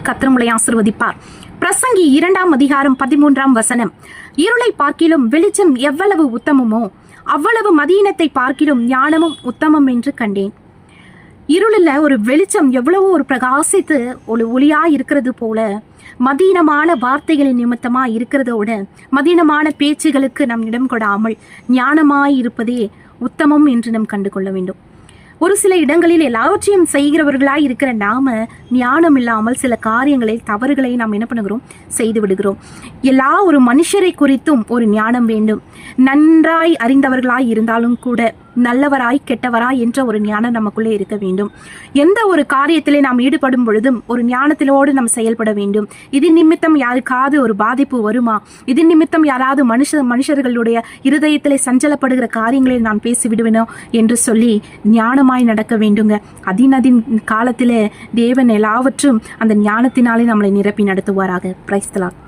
கர்த்தர் உங்களை ஆசீர்வதிப்பார். பிரசங்கி 2ஆம் அதிகாரம் 13ஆம் வசனம். இருளை பார்க்கிலும் வெளிச்சம் எவ்வளவு உத்தமமோ அவ்வளவு மதியினத்தை பார்க்கிலும் ஞானமும் உத்தமம் என்று கண்டேன். இருளில் ஒரு வெளிச்சம் எவ்வளவோ ஒரு பிரகாசித்து ஒரு ஒளியா இருக்கிறது போல மதீனமான வார்த்தைகளின் நிமித்தமா இருக்கிறதோட மதீனமான பேச்சுகளுக்கு நம் இடம் கொடாமல் ஞானமாய் இருப்பதே உத்தமம் என்று நாம் கண்டு கொள்ள வேண்டும். ஒரு சில இடங்களில் எல்லாவற்றையும் செய்கிறவர்களாய் இருக்கிற நாம ஞானம் இல்லாமல் சில காரியங்களில் தவறுகளை நாம் என்ன பண்ணுகிறோம், செய்து விடுகிறோம். எல்லா ஒரு மனுஷரை குறித்தும் ஒரு ஞானம் வேண்டும். நன்றாய் அறிந்தவர்களாய் இருந்தாலும் கூட நல்லவராய் கெட்டவராய் என்ற ஒரு ஞானம் நமக்குள்ளே இருக்க வேண்டும். எந்த ஒரு காரியத்திலே நாம் ஈடுபடும் பொழுதும் ஒரு ஞானத்திலோடு நாம் செயல்பட வேண்டும். இது நிமித்தம் யாருக்காவது ஒரு பாதிப்பு வருமா, இது நிமித்தம் யாராவது மனுஷர்களுடைய இருதயத்திலே சஞ்சலப்படுகிற காரியங்களை நான் பேசிவிடுவேனோ என்று சொல்லி ஞானமாய் நடக்க வேண்டுங்க. அதின் காலத்திலே தேவன் எல்லாவற்றும் அந்த ஞானத்தினாலே நம்மளை நிரப்பி நடத்துவாராக. Praise the Lord.